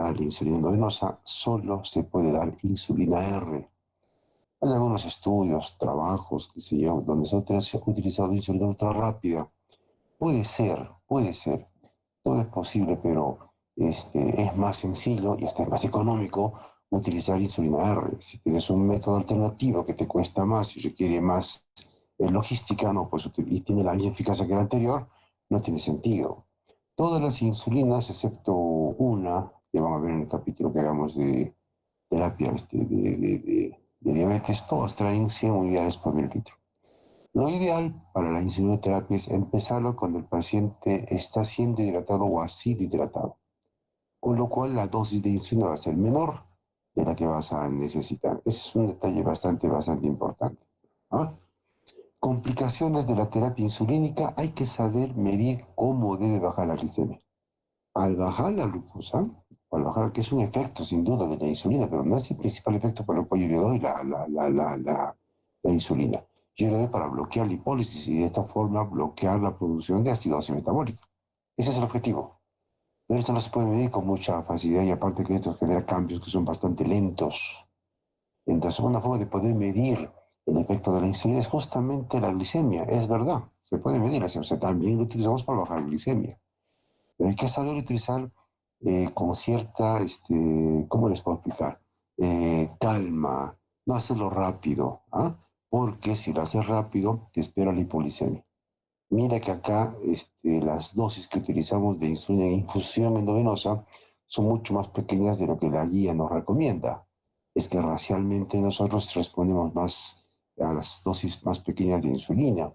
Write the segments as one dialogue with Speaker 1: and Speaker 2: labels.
Speaker 1: darle insulina endovenosa, solo se puede dar insulina R. Hay algunos estudios, trabajos, qué sé yo, donde se ha utilizado insulina ultra rápida. Puede ser, todo es posible, pero es más sencillo y hasta es más económico utilizar insulina R. Si tienes un método alternativo que te cuesta más y requiere más logística, no, pues, y tiene la misma eficacia que la anterior, no tiene sentido. Todas las insulinas, excepto una, que vamos a ver en el capítulo que hagamos de terapia de diabetes, todas traen 100 unidades por mililitro. Lo ideal para la insulinoterapia es empezarlo cuando el paciente está siendo hidratado o ha sido hidratado, con lo cual la dosis de insulina va a ser menor de la que vas a necesitar. Ese es un detalle bastante importante. ¿Ah? Complicaciones de la terapia insulínica, hay que saber medir cómo debe bajar la glicemia. Al bajar la glucosa, al bajar, que es un efecto sin duda de la insulina, pero no es el principal efecto por el cual yo le doy la insulina. Yo le doy para bloquear la hipólisis y de esta forma bloquear la producción de acidosis metabólica. Ese es el objetivo. Pero esto no se puede medir con mucha facilidad y aparte que esto genera cambios que son bastante lentos. Entonces, una forma de poder medir el efecto de la insulina es justamente la glicemia. Es verdad, se puede medir, o sea, también lo utilizamos para bajar la glicemia. Pero hay que saber utilizar con cierta, ¿cómo les puedo explicar? Calma, no hacerlo rápido, ¿ah? Porque si lo haces rápido, te espera la hipoglicemia. Mira que acá las dosis que utilizamos de insulina en infusión endovenosa son mucho más pequeñas de lo que la guía nos recomienda. Es que racialmente nosotros respondemos más a las dosis más pequeñas de insulina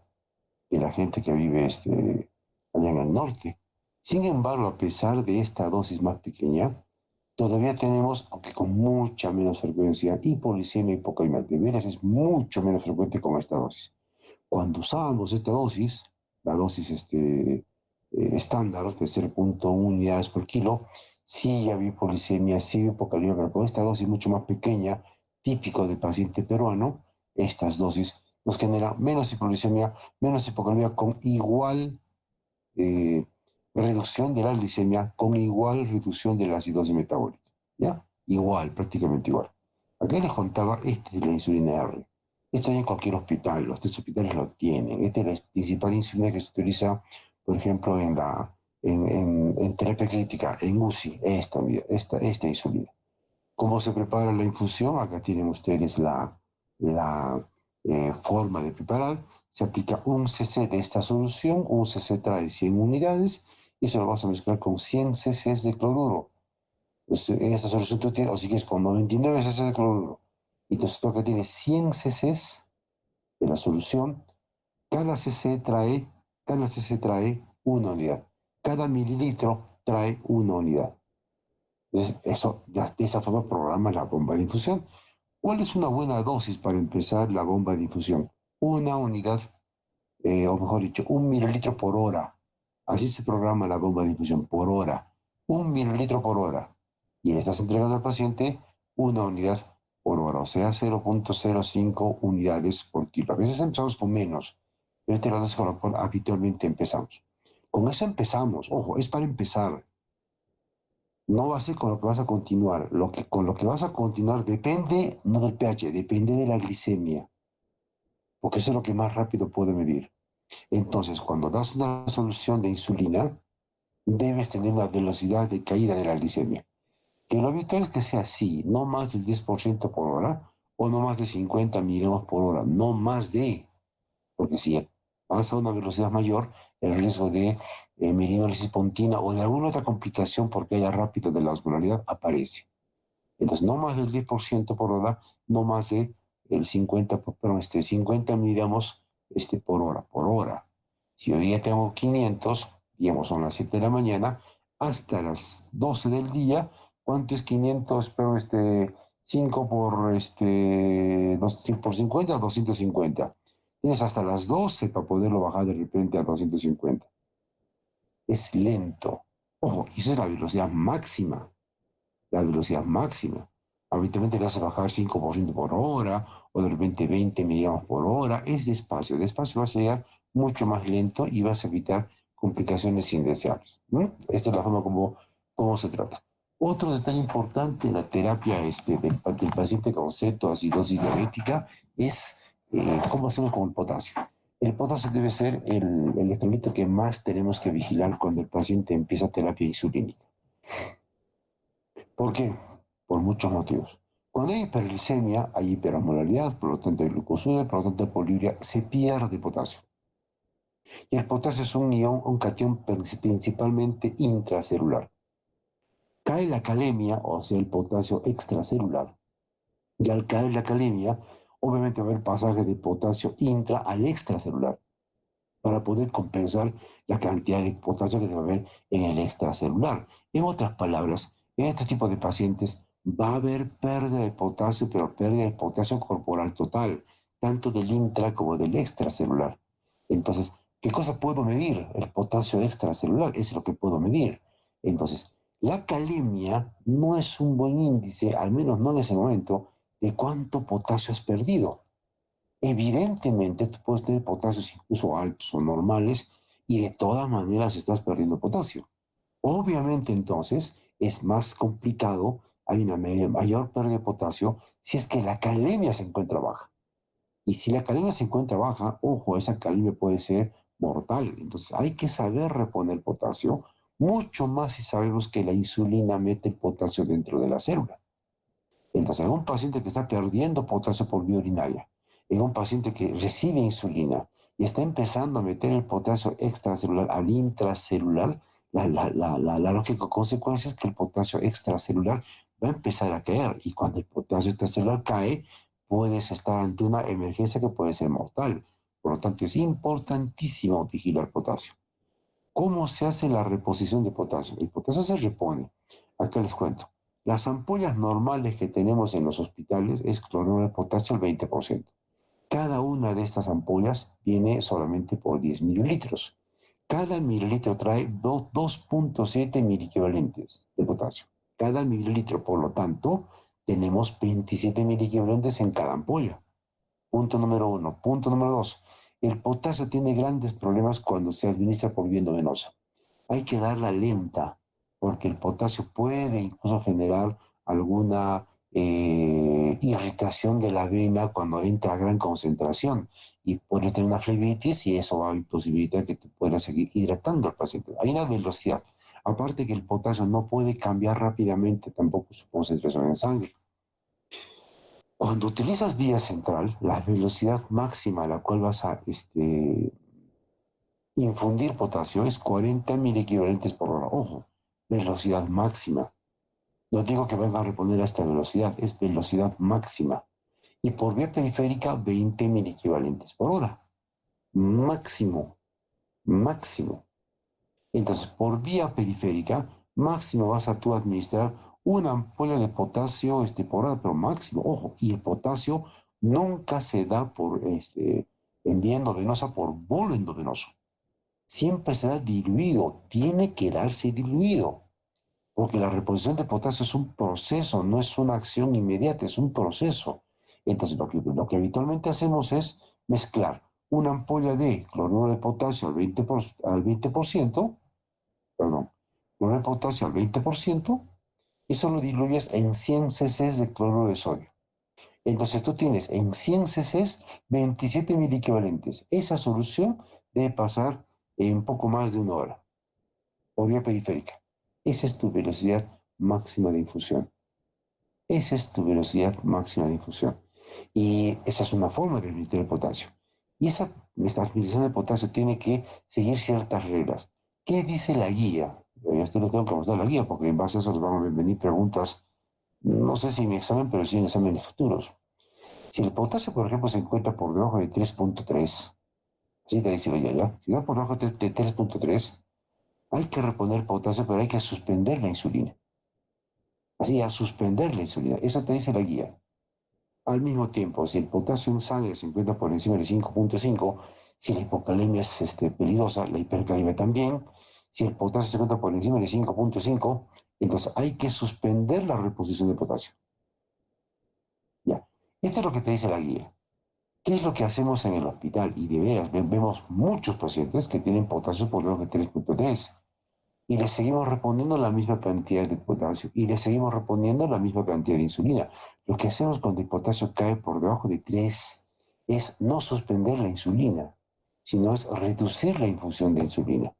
Speaker 1: que la gente que vive allá en el norte. Sin embargo, a pesar de esta dosis más pequeña, todavía tenemos, aunque con mucha menos frecuencia, hipoglicemia y hipocalemia. De veras es mucho menos frecuente con esta dosis. Cuando usábamos esta dosis, la dosis estándar de 0,1 unidades por kilo, sí había hipoglicemia, sí había hipocalemia, pero con esta dosis mucho más pequeña, típico del paciente peruano, estas dosis nos generan menos hipoglicemia, menos hipocalemia con igual eh, reducción de la glicemia, con igual reducción de la acidosis metabólica. ¿Ya? Igual, prácticamente igual. Acá les contaba de la insulina R. Esto hay en cualquier hospital, los tres hospitales lo tienen. Esta es la principal insulina que se utiliza, por ejemplo, en terapia crítica, en UCI, esta insulina. ¿Cómo se prepara la infusión? Acá tienen ustedes la forma de preparar. Se aplica un cc de esta solución, un cc trae 100 unidades y se lo vas a mezclar con 100 cc de cloruro. Entonces, en esta solución tú tienes, o si quieres, con 99 cc de cloruro. Entonces tú acá tienes 100 cc de la solución. Cada cc trae, cada cc trae una unidad. Cada mililitro trae una unidad. Entonces, eso, de esa forma programa la bomba de infusión. ¿Cuál es una buena dosis para empezar la bomba de infusión? Una unidad, o mejor dicho, 1 mililitro por hora. Así se programa la bomba de infusión, por hora. 1 mililitro por hora. Y le estás entregando al paciente una unidad por hora, o sea, 0,05 unidades por kilo. A veces empezamos con menos, pero esta es la dosis con la cual habitualmente empezamos. Con eso empezamos, ojo, es para empezar. No va a ser con lo que vas a continuar. Con lo que vas a continuar depende, no del pH, depende de la glicemia, porque eso es lo que más rápido puede medir. Entonces, cuando das una solución de insulina, debes tener una velocidad de caída de la glicemia. Que lo habitual es que sea así, no más del 10% por hora o no más de 50 miligramos por hora, no más de, porque si vas a una velocidad mayor, el riesgo de meninólisis pontina o de alguna otra complicación porque haya rápido de la osmolaridad aparece. Entonces, no más del 10% por hora, no más de el 50, perdón, 50 miligramos por hora. Si hoy día tengo 500, digamos, son las 7 de la mañana, hasta las 12 del día, ¿cuánto es 500? Pero 5 por 50, 250. Tienes hasta las 12 para poderlo bajar de repente a 250. Es lento. Ojo, esa es la velocidad máxima, la velocidad máxima. Habitualmente le hace bajar 5% por hora o de repente 20 miligramos por hora. Es despacio. Despacio vas a llegar mucho más lento y vas a evitar complicaciones indeseables. ¿Mm? Esta es la forma como se trata. Otro detalle importante en la terapia del paciente con cetoacidosis diabética es cómo hacemos con el potasio. El potasio debe ser el electrolito que más tenemos que vigilar cuando el paciente empieza terapia insulínica. ¿Por qué? Por muchos motivos. Cuando hay hiperglicemia, hay hiperosmolaridad, por lo tanto hay glucosuria, por lo tanto hay poliuria, se pierde potasio. Y el potasio es un ion, un catión principalmente intracelular. Cae la calemia, o sea, el potasio extracelular, y al caer la calemia, obviamente va a haber pasaje de potasio intra al extracelular para poder compensar la cantidad de potasio que debe haber en el extracelular. En otras palabras, en este tipo de pacientes va a haber pérdida de potasio, pero pérdida de potasio corporal total, tanto del intra como del extracelular. Entonces, ¿qué cosa puedo medir? El potasio extracelular es lo que puedo medir. Entonces, la calemia no es un buen índice, al menos no en ese momento, de cuánto potasio has perdido. Evidentemente, tú puedes tener potasios incluso altos o normales y de todas maneras estás perdiendo potasio. Obviamente, entonces, es más complicado, hay una mayor pérdida de potasio si es que la calemia se encuentra baja. Y si la calemia se encuentra baja, ojo, esa calemia puede ser mortal. Entonces, hay que saber reponer potasio, mucho más si sabemos que la insulina mete el potasio dentro de la célula. Entonces, en un paciente que está perdiendo potasio por vía urinaria, en un paciente que recibe insulina y está empezando a meter el potasio extracelular al intracelular, la lógica consecuencia es que el potasio extracelular va a empezar a caer y cuando el potasio extracelular cae, puedes estar ante una emergencia que puede ser mortal. Por lo tanto, es importantísimo vigilar potasio. ¿Cómo se hace la reposición de potasio? El potasio se repone. Acá les cuento. Las ampollas normales que tenemos en los hospitales es cloruro de potasio al 20%. Cada una de estas ampollas viene solamente por 10 mililitros. Cada mililitro trae 2.7 miliequivalentes de potasio. Cada mililitro, por lo tanto, tenemos 27 miliequivalentes en cada ampolla. Punto número uno. Punto número dos. El potasio tiene grandes problemas cuando se administra por vía endovenosa. Hay que darla lenta, porque el potasio puede incluso generar alguna irritación de la vena cuando entra a gran concentración y puede tener una flebitis y eso va a imposibilitar que tú puedas seguir hidratando al paciente. Hay una velocidad. Aparte que el potasio no puede cambiar rápidamente tampoco su concentración en sangre. Cuando utilizas vía central, la velocidad máxima a la cual vas a infundir potasio es 40 miliequivalentes por hora. Ojo, velocidad máxima. No digo que venga a reponer a esta velocidad, es velocidad máxima. Y por vía periférica, 20 miliequivalentes por hora. Máximo, máximo. Entonces, por vía periférica, máximo vas a tú administrar una ampolla de potasio por hora, pero máximo, ojo, y el potasio nunca se da en vía endovenosa por bolo endovenoso. Siempre se da diluido, tiene que darse diluido, porque la reposición de potasio es un proceso, no es una acción inmediata, es un proceso. Entonces, lo que habitualmente hacemos es mezclar una ampolla de cloruro de potasio al 20%, perdón, cloruro de potasio al 20%, y solo diluyes en 100 cc de cloruro de sodio. Entonces tú tienes en 100 cc 27 mil equivalentes. Esa solución debe pasar en poco más de una hora por vía periférica. Esa es tu velocidad máxima de infusión. Esa es tu velocidad máxima de infusión. Y esa es una forma de administrar el potasio. Y esta administración de potasio tiene que seguir ciertas reglas. ¿Qué dice la guía? Esto les tengo que mostrar la guía porque en base a eso les van a venir preguntas, no sé si en mi examen, pero sí en exámenes futuros. Si el potasio, por ejemplo, se encuentra por debajo de 3.3, así te dice la guía, ¿ya? Si está por debajo de 3.3, hay que reponer potasio, pero hay que suspender la insulina. Así, a suspender la insulina. Eso te dice la guía. Al mismo tiempo, si el potasio en sangre se encuentra por encima de 5.5, si la hipocalemia es peligrosa, la hipercalemia también. Si el potasio se encuentra por encima de 5.5, entonces hay que suspender la reposición de potasio. Ya. Esto es lo que te dice la guía. ¿Qué es lo que hacemos en el hospital? Y de veras, vemos muchos pacientes que tienen potasio por debajo de 3.3. y le seguimos reponiendo la misma cantidad de potasio y le seguimos reponiendo la misma cantidad de insulina. Lo que hacemos cuando el potasio cae por debajo de 3 es no suspender la insulina, sino es reducir la infusión de insulina.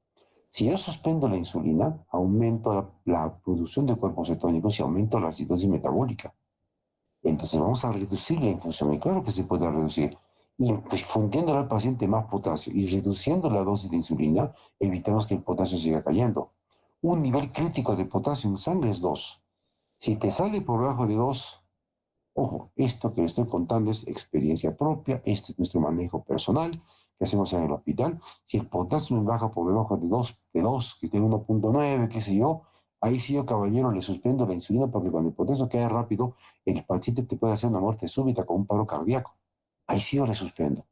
Speaker 1: Si yo suspendo la insulina, aumento la producción de cuerpos cetónicos y aumento la acidosis metabólica. Entonces vamos a reducir la infusión y claro que se puede reducir. Y pues, fundiéndole al paciente más potasio y reduciendo la dosis de insulina, evitamos que el potasio siga cayendo. Un nivel crítico de potasio en sangre es 2. Si te sale por debajo de 2, ojo, esto que le estoy contando es experiencia propia, este es nuestro manejo personal que hacemos en el hospital. Si el potasio me baja por debajo de dos que tiene 1.9, qué sé yo, ahí sí yo, caballero, le suspendo la insulina porque cuando el potasio cae rápido, el paciente te puede hacer una muerte súbita con un paro cardíaco. Ahí sí yo le suspendo.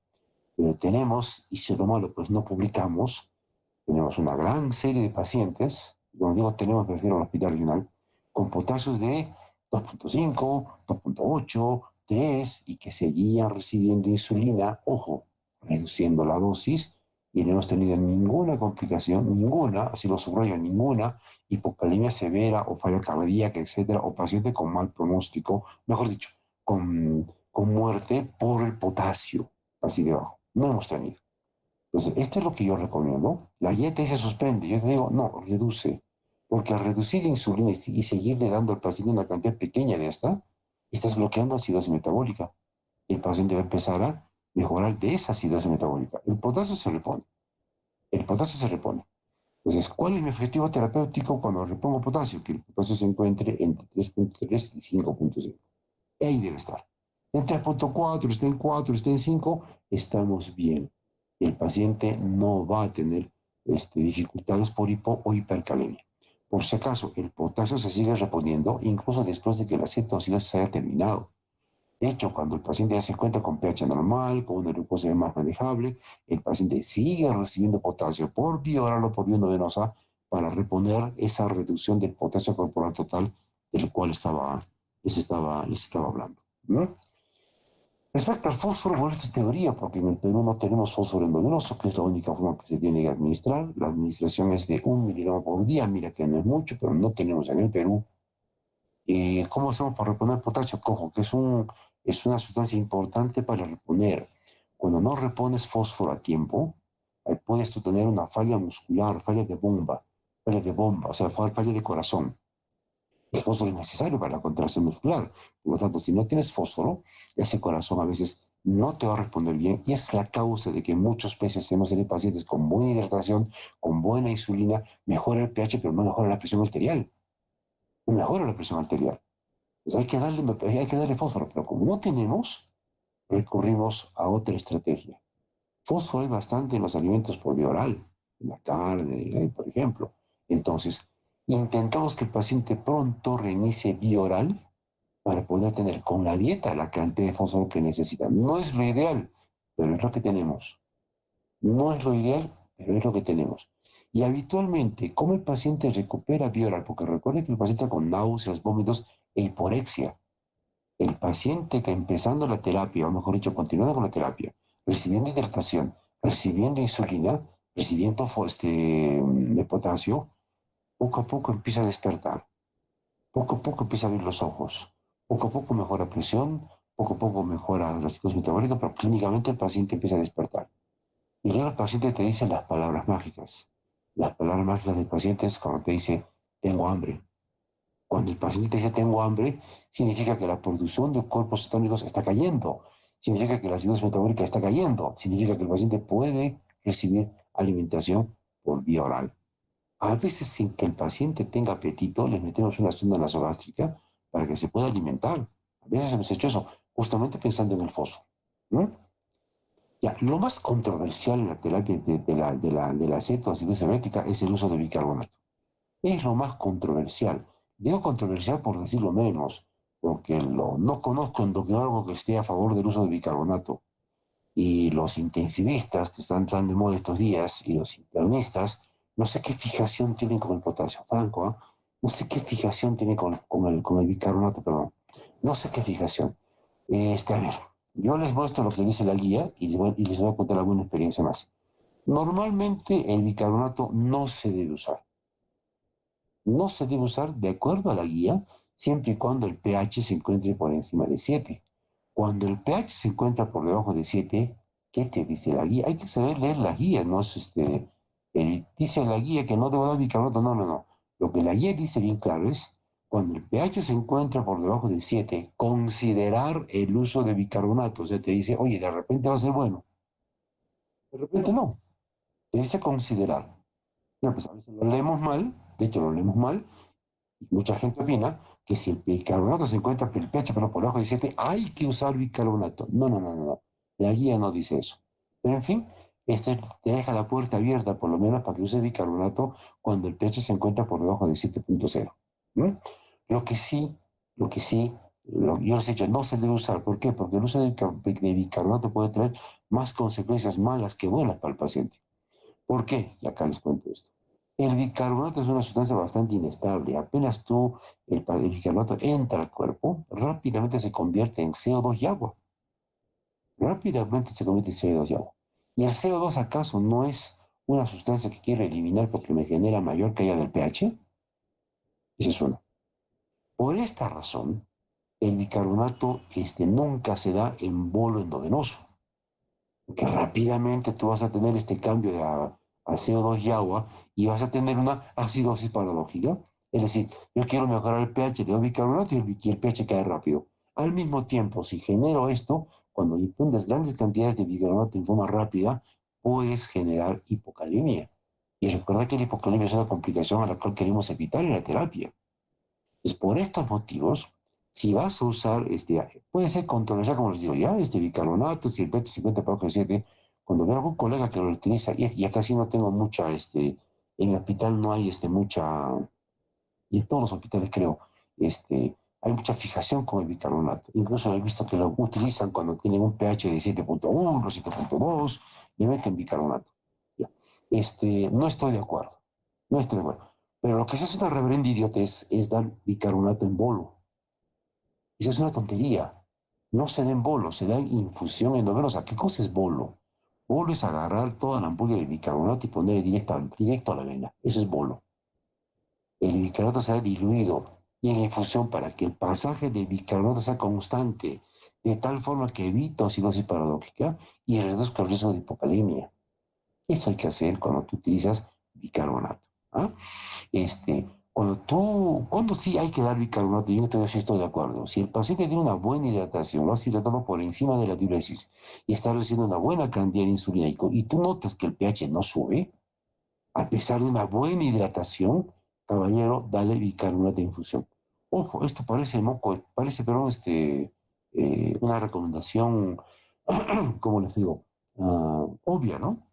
Speaker 1: Pero tenemos, y si lo malo, pues no publicamos, tenemos una gran serie de pacientes, cuando digo tenemos, me refiero al hospital regional, con potasios de 2.5, 2.8, 3 y que seguían recibiendo insulina, ojo, reduciendo la dosis y no hemos tenido ninguna complicación, ninguna, así lo subrayo, ninguna hipocalemia severa o falla cardíaca, etcétera, o paciente con mal pronóstico, mejor dicho, con muerte por el potasio, así debajo. No hemos tenido. Entonces, esto es lo que yo recomiendo. La guía te dice suspende. Yo te digo, no, reduce. Porque al reducir la insulina y seguirle dando al paciente una cantidad pequeña de esta, estás bloqueando acidosis metabólica. El paciente va a empezar a mejorar de esa acidosis metabólica. El potasio se repone. El potasio se repone. Entonces, ¿cuál es mi objetivo terapéutico cuando repongo potasio? Que el potasio se encuentre entre 3.3 y 5.5. Ahí debe estar. En 3.4, está en 4, está en 5, estamos bien. El paciente no va a tener dificultades por hipo o hipercalemia. Por si acaso, el potasio se sigue reponiendo incluso después de que la cetoacidosis se haya terminado. De hecho, cuando el paciente ya se encuentra con pH normal, con una glucosa más manejable, el paciente sigue recibiendo potasio por vía oral o por vía venosa para reponer esa reducción del potasio corporal total del cual les estaba hablando. ¿No? Respecto al fósforo, bueno, esta es teoría, porque en el Perú no tenemos fósforo endovenoso, que es la única forma que se tiene que administrar. La administración es de 1 miligramo por día, mira que no es mucho, pero no tenemos en el Perú. ¿Cómo hacemos para reponer potasio? Cojo, que es una sustancia importante para reponer. Cuando no repones fósforo a tiempo, puedes tú tener una falla muscular, falla de bomba, o sea, falla de corazón. El fósforo es necesario para la contracción muscular. Por lo tanto, si no tienes fósforo, ese corazón a veces no te va a responder bien y es la causa de que muchos veces tenemos en pacientes con buena hidratación, con buena insulina, mejora el pH, pero no mejora la presión arterial. No mejora la presión arterial. Entonces hay que darle fósforo, pero como no tenemos, recurrimos a otra estrategia. Fósforo hay bastante en los alimentos por vía oral, en la carne, por ejemplo. Entonces, intentamos que el paciente pronto reinicie vía oral para poder tener con la dieta la cantidad de fósforo que necesita. No es lo ideal, pero es lo que tenemos. No es lo ideal, pero es lo que tenemos. Y habitualmente, ¿cómo el paciente recupera vía oral? Porque recuerde que el paciente con náuseas, vómitos e hiporexia. El paciente que empezando la terapia, o mejor dicho, continuando con la terapia, recibiendo hidratación, recibiendo insulina, recibiendo de potasio, poco a poco empieza a despertar, poco a poco empieza a abrir los ojos, poco a poco mejora presión, poco a poco mejora la situación metabólica, pero clínicamente el paciente empieza a despertar. Y luego el paciente te dice las palabras mágicas. Las palabras mágicas del paciente es cuando te dice, tengo hambre. Cuando el paciente dice tengo hambre, significa que la producción de cuerpos cetónicos está cayendo, significa que la acidosis metabólica está cayendo, significa que el paciente puede recibir alimentación por vía oral. A veces sin que el paciente tenga apetito, les metemos una sonda nasogástrica para que se pueda alimentar. A veces hemos hecho eso, justamente pensando en el fósforo. ¿No? Ya, lo más controversial en la terapia de la cetoacidosis diabética es el uso de bicarbonato. Es lo más controversial. Digo controversial por decirlo menos, porque no conozco endocrinólogo que esté a favor del uso de bicarbonato. Y los intensivistas que están tan de moda estos días y los internistas, no sé qué fijación tienen con el potasio, franco, ¿eh? No sé qué fijación tienen con el bicarbonato, perdón. No sé qué fijación. A ver, yo les muestro lo que dice la guía y les voy a contar alguna experiencia más. Normalmente el bicarbonato no se debe usar. no se debe usar de acuerdo a la guía, siempre y cuando el pH se encuentre por encima de 7. Cuando el pH se encuentra por debajo de 7, ¿qué te dice la guía? Hay que saber leer la guía, no es dice la guía que no debo dar bicarbonato, no, no, no. Lo que la guía dice bien claro es, cuando el pH se encuentra por debajo de 7, considerar el uso de bicarbonato. O sea, te dice, oye, de repente va a ser bueno, de repente no, te dice considerar. No, pues a veces lo leemos mal, de hecho lo leemos mal, y mucha gente opina que si el bicarbonato se encuentra por el pH pero por debajo de 7, hay que usar bicarbonato. No, no, no, no, no. La guía no dice eso. Pero en fin, este te deja la puerta abierta por lo menos para que uses bicarbonato cuando el pH se encuentra por debajo de 7.0. ¿Mm? Lo que sí, lo que sí, yo les he dicho, no se debe usar. ¿Por qué? Porque el uso de bicarbonato puede traer más consecuencias malas que buenas para el paciente. ¿Por qué? Y acá les cuento esto. El bicarbonato es una sustancia bastante inestable. Apenas el bicarbonato entra al cuerpo, rápidamente se convierte en CO2 y agua. Rápidamente se convierte en CO2 y agua. ¿Y el CO2 acaso no es una sustancia que quiero eliminar porque me genera mayor caída del pH? Ese es uno. Por esta razón, el bicarbonato nunca se da en bolo endovenoso, que rápidamente tú vas a tener este cambio a CO2 y agua y vas a tener una acidosis paradójica. Es decir, yo quiero mejorar el pH, le doy bicarbonato y el pH cae rápido. Al mismo tiempo, si genero esto, cuando infundes grandes cantidades de bicarbonato en forma rápida, puedes generar hipocalemia. Y recuerda que la hipocalemia es una complicación a la cual queremos evitar en la terapia. Pues por estos motivos, si vas a usar, puede ser controversial, como les digo ya, bicarbonato, si el PET50 para 7, cuando veo a algún colega que lo utiliza, y ya casi no tengo mucha, en el hospital no hay mucha, y en todos los hospitales creo, hay mucha fijación con el bicarbonato. Incluso he visto que lo utilizan cuando tienen un pH de 7.1, 7.2, le meten bicarbonato. Ya. No estoy de acuerdo, no estoy de acuerdo. Pero lo que se hace una reverenda idiotez es dar bicarbonato en bolo. Eso es una tontería. No se da en bolo, se da en infusión endovenosa. ¿Qué cosa es bolo? Bolo es agarrar toda la ampolla de bicarbonato y ponerle directo a la vena. Eso es bolo. El bicarbonato se ha diluido y en infusión para que el pasaje de bicarbonato sea constante, de tal forma que evita acidosis paradójica y reduzca el riesgo de hipocalemia. Eso hay que hacer cuando tú utilizas bicarbonato. ¿Ah? Cuando sí hay que dar bicarbonato, yo sí estoy de acuerdo. Si el paciente tiene una buena hidratación, lo has hidratado por encima de la diuresis y está recibiendo una buena cantidad de insulina y tú notas que el pH no sube, a pesar de una buena hidratación, caballero, dale bicarbonato de infusión. Ojo, esto parece moco, parece, pero una recomendación, como les digo, obvia, ¿no?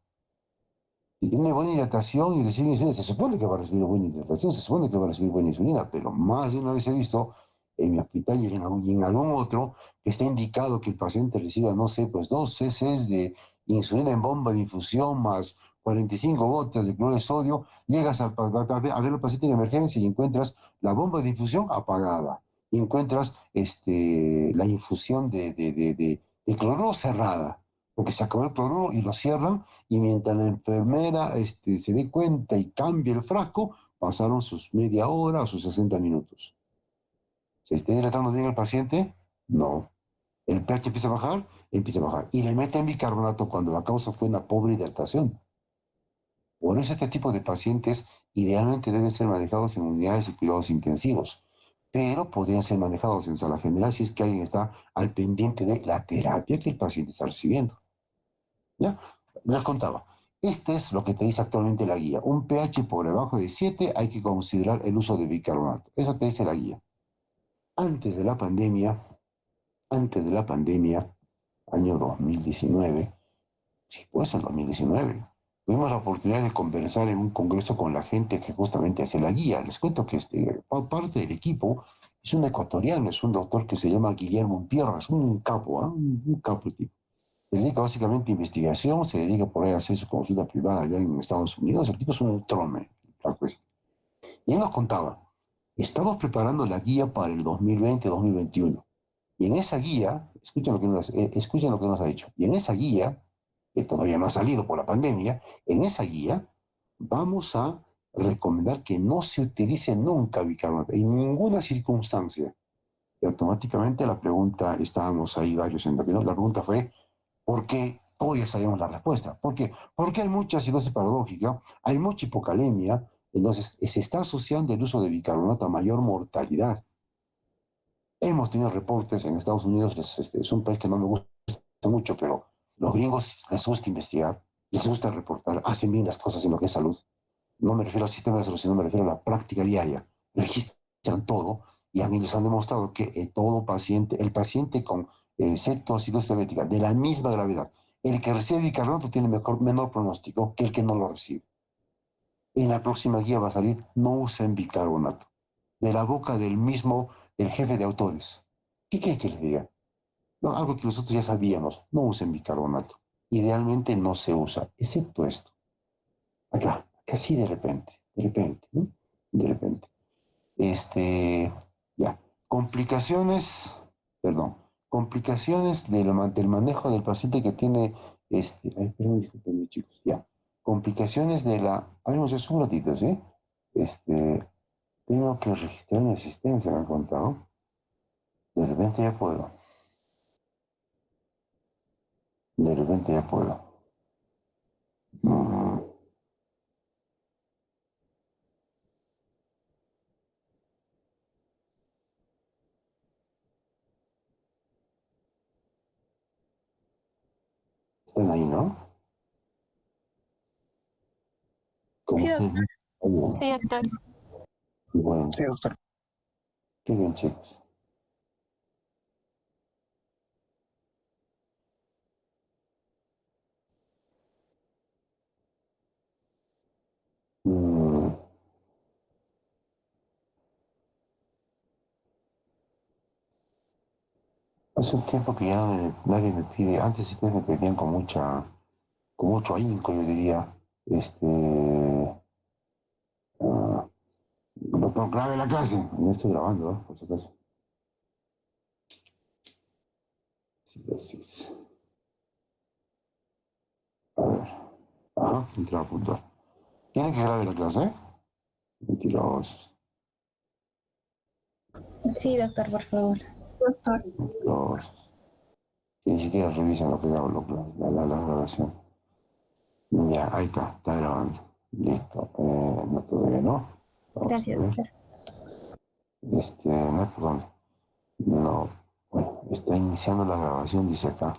Speaker 1: Si tiene buena hidratación y recibe insulina, se supone que va a recibir buena hidratación, se supone que va a recibir buena insulina, pero más de una vez he visto en mi hospital y en algún otro que está indicado que el paciente reciba, no sé, pues 2 cc de insulina en bomba de infusión más 45 gotas de cloro de sodio, llegas a ver al paciente en emergencia y encuentras la bomba de infusión apagada, y encuentras la infusión de cloro cerrada, porque se acabó el cloro y lo cierran y mientras la enfermera se dé cuenta y cambie el frasco, pasaron sus media hora o sus 60 minutos. ¿Se está hidratando bien el paciente? No. ¿El pH empieza a bajar? Empieza a bajar. Y le meten bicarbonato cuando la causa fue una pobre hidratación. Por eso este tipo de pacientes idealmente deben ser manejados en unidades de cuidados intensivos, pero podrían ser manejados en sala general si es que alguien está al pendiente de la terapia que el paciente está recibiendo. ¿Ya? Les contaba. Este es lo que te dice actualmente la guía. Un pH por debajo de 7 hay que considerar el uso de bicarbonato. Eso te dice la guía. Antes de la pandemia, antes de la pandemia, año 2019, sí, pues el 2019, tuvimos la oportunidad de conversar en un congreso con la gente que justamente hace la guía. Les cuento que parte del equipo es un ecuatoriano, es un doctor que se llama Guillermo Umpierra, es un capo, ¿eh? Un capo tipo. Se dedica básicamente a investigación, se dedica por ahí a hacer su consulta privada allá en Estados Unidos. El tipo es un trome, pues. Y él nos contaba, estamos preparando la guía para el 2020-2021. Y en esa guía, escuchen lo que nos ha dicho, y en esa guía, que todavía no ha salido por la pandemia, en esa guía vamos a recomendar que no se utilice nunca bicarbonato, en ninguna circunstancia. Y automáticamente la pregunta, estábamos ahí varios endocrinos, la pregunta fue, ¿por qué? Hoy ya sabemos la respuesta. ¿Por qué? Porque hay mucha acidosis paradójica, hay mucha hipocalemia, entonces se está asociando el uso de bicarbonato a mayor mortalidad. Hemos tenido reportes en Estados Unidos, es un país que no me gusta mucho, pero los gringos les gusta investigar, les gusta reportar, hacen bien las cosas en lo que es salud. No me refiero al sistema de salud, sino me refiero a la práctica diaria. Registran todo y a mí les han demostrado que todo paciente, el paciente con cetoacidosis diabética de la misma gravedad, el que recibe bicarbonato tiene menor pronóstico que el que no lo recibe. En la próxima guía va a salir, no usen bicarbonato. De la boca del mismo, el jefe de autores. ¿Qué quiere que les diga? No, algo que nosotros ya sabíamos, no usen bicarbonato. Idealmente no se usa, excepto esto. Acá, casi de repente, ¿no? De repente. Ya. Complicaciones, perdón, complicaciones del manejo del paciente que tiene, ay, perdón, discúlpenme, chicos, ya. Complicaciones de la, a ver, muchachos, un ratito, ¿sí? Tengo que registrar mi asistencia, me han contado. De repente ya puedo. De repente ya puedo. Mm, Están ahí, ¿no? Como
Speaker 2: Sí,
Speaker 1: ustedes
Speaker 2: doctor.
Speaker 1: ven. Oye,
Speaker 2: Sí, doctor.
Speaker 1: bueno,
Speaker 3: Sí, doctor.
Speaker 1: qué bien, chicos. Mm, Hace un tiempo que ya nadie me pide, antes ustedes me pedían con mucho ahínco, yo diría, ah, doctor, clave la clase. No estoy grabando, ¿eh? Por si acaso. Sí. A ver. Ajá, entrada puntual. ¿Quieren que grabe la clase? Mentirosos.
Speaker 2: Sí, doctor, por favor. Doctor.
Speaker 1: Mentirosos. Que ni siquiera revisan lo que hago, la grabación. Ya, ahí está grabando. Listo. No todavía no. Vamos a
Speaker 2: Gracias,
Speaker 1: ver.
Speaker 2: doctor.
Speaker 1: No, perdón. No. Bueno, está iniciando la grabación, dice acá.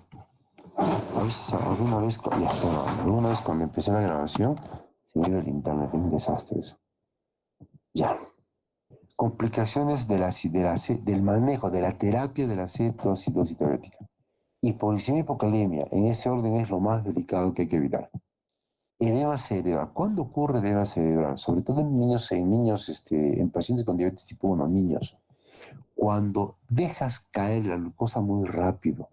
Speaker 1: A veces, ya está grabando. Alguna vez cuando empecé la grabación, se me iba el internet, un desastre eso. Ya. Complicaciones del manejo de la terapia de la cetoacidosis diabética. Hipoglicemia y hipocalemia, en ese orden es lo más delicado que hay que evitar. Edema cerebral. ¿Cuándo ocurre edema cerebral? Sobre todo en pacientes con diabetes tipo 1, niños. Cuando dejas caer la glucosa muy rápido.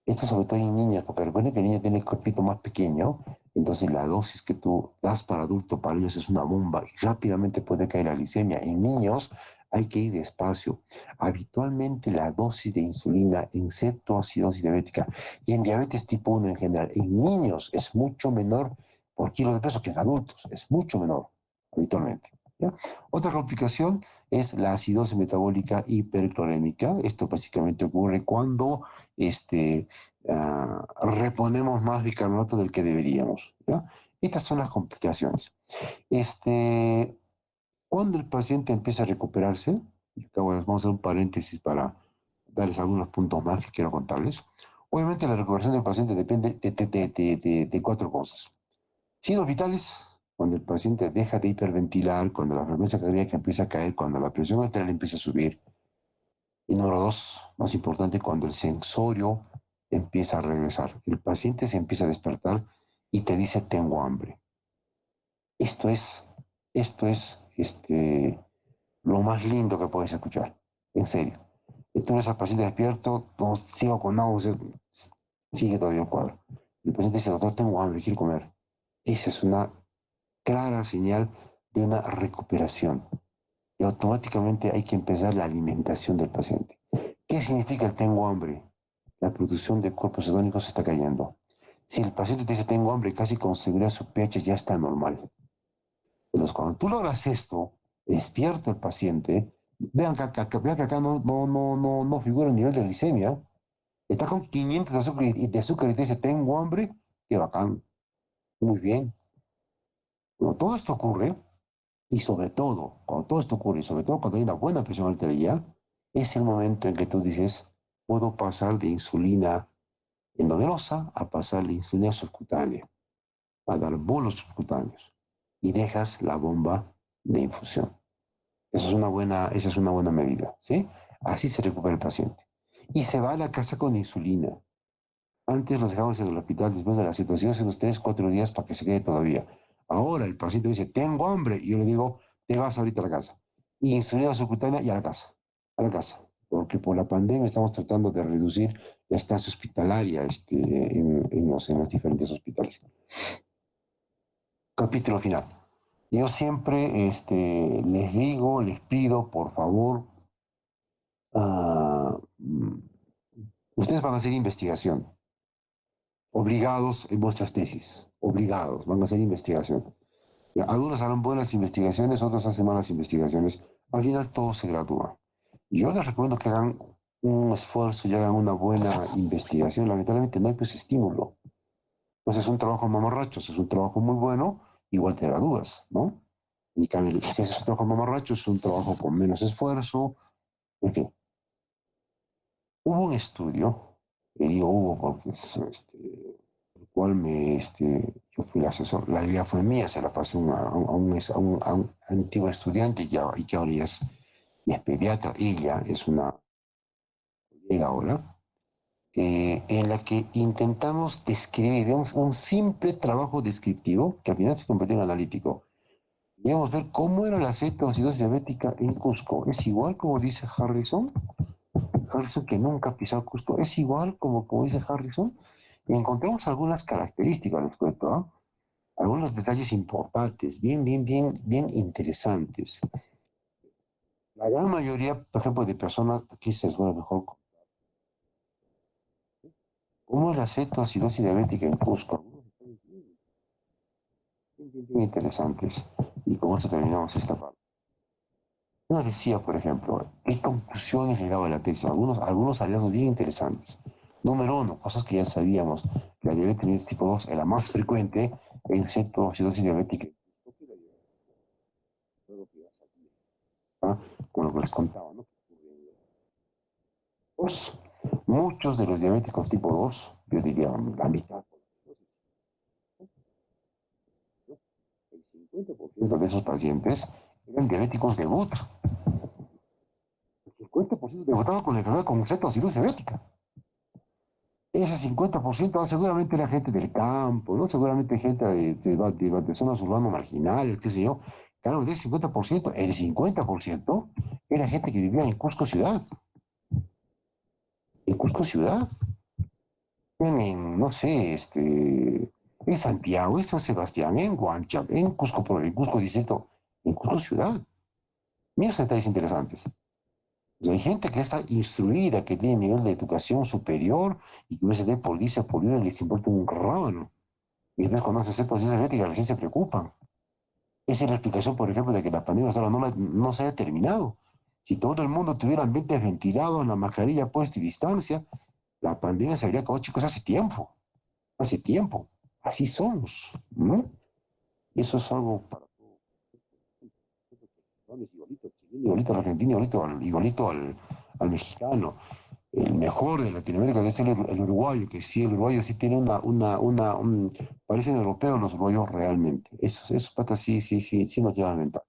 Speaker 1: Esto sobre todo en niños, porque recuerden que el niño tiene el cuerpito más pequeño, entonces la dosis que tú das para adulto para ellos es una bomba y rápidamente puede caer la glicemia. En niños hay que ir despacio. Habitualmente la dosis de insulina en cetoacidosis diabética y en diabetes tipo 1 en general, en niños es mucho menor por kilo de peso que en adultos, es mucho menor habitualmente. ¿Ya? Otra complicación es la acidosis metabólica hiperclorémica. Esto básicamente ocurre cuando reponemos más bicarbonato del que deberíamos. ¿Ya? Estas son las complicaciones. Este, cuando el paciente empieza a recuperarse, y acá vamos a hacer un paréntesis para darles algunos puntos más que quiero contarles. Obviamente la recuperación del paciente depende de cuatro cosas. Signos vitales, cuando el paciente deja de hiperventilar, cuando la frecuencia cardíaca empieza a caer, cuando la presión arterial empieza a subir. Y número dos, más importante, cuando el sensorio empieza a regresar. El paciente se empieza a despertar y te dice, tengo hambre. Esto es, esto es lo más lindo que puedes escuchar. En serio. Y tú ves al paciente despierto, no, sigo con náuseas, sigue todavía el cuadro. El paciente dice, doctor, tengo hambre, quiero comer. Esa es una clara señal de una recuperación. Y automáticamente hay que empezar la alimentación del paciente. ¿Qué significa el tengo hambre? La producción de cuerpos cetónicos está cayendo. Si el paciente te dice tengo hambre, casi con seguridad su pH ya está normal. Entonces, cuando tú logras esto, despierta el paciente, vean que acá no figura el nivel de glicemia, está con 500 de azúcar y te dice, tengo hambre, qué bacán, muy bien. Cuando todo esto ocurre, y sobre todo, cuando todo esto ocurre, y sobre todo cuando hay una buena presión arterial, es el momento en que tú dices, puedo pasar de insulina endovenosa a pasar de insulina subcutánea, a dar bolos subcutáneos, y dejas la bomba de infusión. Esa es una buena medida, ¿sí? Así se recupera el paciente. Y se va a la casa con insulina. Antes los dejamos en el hospital después de la situación hace unos 3, 4 días para que se quede todavía. Ahora el paciente dice, tengo hambre. Y yo le digo, te vas ahorita a la casa. Y insulina subcutánea y a la casa. A la casa. Porque por la pandemia estamos tratando de reducir la estancia hospitalaria en los diferentes hospitales. Capítulo final. Yo siempre les digo, les pido, por favor, uh, ustedes van a hacer investigación, obligados en vuestras tesis, obligados, van a hacer investigación. Ya, algunos harán buenas investigaciones, otros hacen malas investigaciones. Al final todo se gradúa. Yo les recomiendo que hagan un esfuerzo y hagan una buena investigación. Lamentablemente no hay pues estímulo. Pues es un trabajo mamarracho, es un trabajo muy bueno, igual te gradúas, ¿no? Y cambio, si haces un trabajo mamarracho, es un trabajo con menos esfuerzo, en fin. Hubo un estudio, y digo hubo porque el cual yo fui el asesor, la idea fue mía, se la pasé a un antiguo estudiante y que ahora ya es pediatra, ella es una colega ahora, en la que intentamos describir un simple trabajo descriptivo que al final se convirtió en analítico. Digamos, ver cómo era la cetoacidosis diabética en Cusco. ¿Es igual como dice Harrison? Harrison que nunca ha pisado Cusco. ¿Es igual como dice Harrison? Y encontramos algunas características, les cuento, ¿no? Algunos detalles importantes, bien interesantes. La gran mayoría, por ejemplo, de personas, aquí se bueno, mejor, ¿cómo es la cetoacidosis diabética en Cusco? Bien interesantes. Y con eso terminamos esta parte. Nos decía, por ejemplo, qué conclusiones llegaba a la tesis. Algunos hallazgos bien interesantes. Número uno, cosas que ya sabíamos. La diabetes tipo 2 era más frecuente en cetoacidosis diabética. ¿Ah? Con lo que les contaba, ¿no? Dos, muchos de los diabéticos tipo 2, yo diría la mitad, el 50% de esos pacientes eran diabéticos debut. El 50% debutaba con la enfermedad con cetoacidosis diabética. Ese 50% seguramente era gente del campo, ¿no? Seguramente gente de zonas urbanas marginales, qué sé yo. Claro, de ese 50%, el 50% era gente que vivía en Cusco ciudad. En Cusco ciudad. No sé, en Santiago, en San Sebastián, en Huancha, en Cusco distrito, en Cusco ciudad. Mira, son detalles interesantes. O sea, hay gente que está instruida, que tiene nivel de educación superior y que USD policía por y les importa un rábano. Y después cuando se hace procesos de ética, recién se preocupan. Esa es la explicación, por ejemplo, de que la pandemia hasta ahora no se haya terminado. Si todo el mundo tuviera ambientes ventilados, la mascarilla puesta y distancia, la pandemia se habría acabado, chicos, hace tiempo. Hace tiempo. Así somos, ¿no? Y eso es algo para todos. Igualito al chileno, igualito al argentino, igualito al mexicano. El mejor de Latinoamérica debe ser el uruguayo, que sí, el uruguayo sí tiene parecen europeos los uruguayos realmente. Esos patas sí nos llevan ventaja.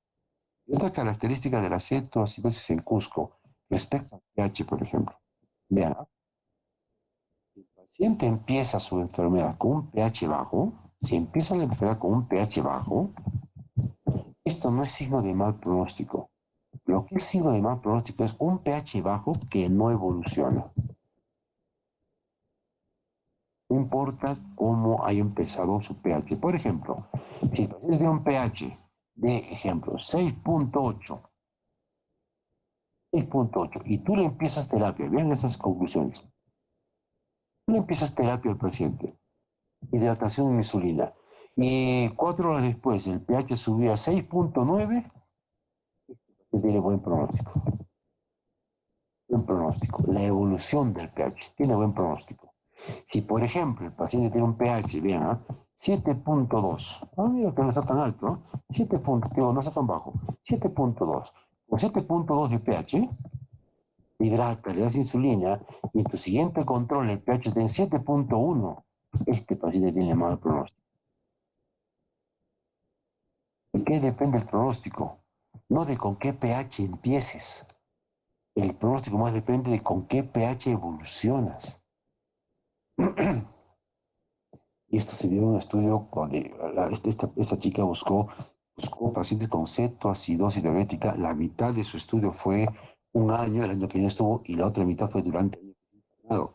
Speaker 1: Y otra característica de la cetoacidosis en Cusco, respecto al pH, por ejemplo. Vean, el paciente empieza su enfermedad con un pH bajo, si empieza la enfermedad con un pH bajo, esto no es signo de mal pronóstico. Lo que es signo de mal pronóstico es un pH bajo que no evoluciona. No importa cómo haya empezado su pH. Por ejemplo, si el paciente tiene un pH de ejemplo 6.8, 6.8, y tú le empiezas terapia, vean esas conclusiones. Tú le empiezas terapia al paciente, hidratación en insulina, Y 4 horas después el pH subía a 6.9, tiene buen pronóstico. Buen pronóstico. La evolución del pH tiene buen pronóstico. Si, por ejemplo, el paciente tiene un pH, vean, 7.2, mira que no está tan alto, ¿no? 7 puntos, digo, no está tan bajo, 7.2. Con 7.2 de pH, hidrata, le das insulina, y en tu siguiente control el pH está en 7.1. Este paciente tiene mal pronóstico. ¿De qué depende el pronóstico? No de con qué pH empieces. El pronóstico más depende de con qué pH evolucionas. Y esto se dio en un estudio donde esta chica buscó pacientes con cetoacidosis diabética. La mitad de su estudio fue un año, el año que ella estuvo, y la otra mitad fue durante el año.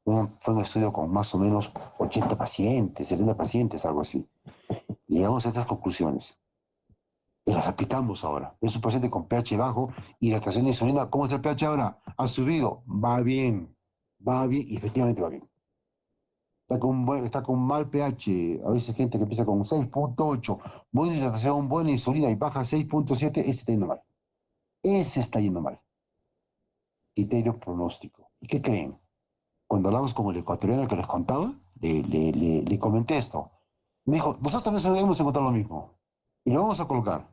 Speaker 1: Fue un estudio con más o menos 80 pacientes, 70 pacientes, algo así. Llegamos a estas conclusiones. Y las aplicamos ahora. Es un paciente con pH bajo, hidratación de insulina. ¿Cómo está el pH ahora? Ha subido. Va bien. Va bien y efectivamente va bien. Está con mal pH. A veces gente que empieza con 6.8, buena hidratación, buena insulina y baja 6.7, ese está yendo mal. Ese está yendo mal. Criterio pronóstico. ¿Y qué creen? Cuando hablamos con el ecuatoriano que les contaba, le comenté esto. Me dijo, nosotros también debemos encontrar lo mismo. Y lo vamos a colocar.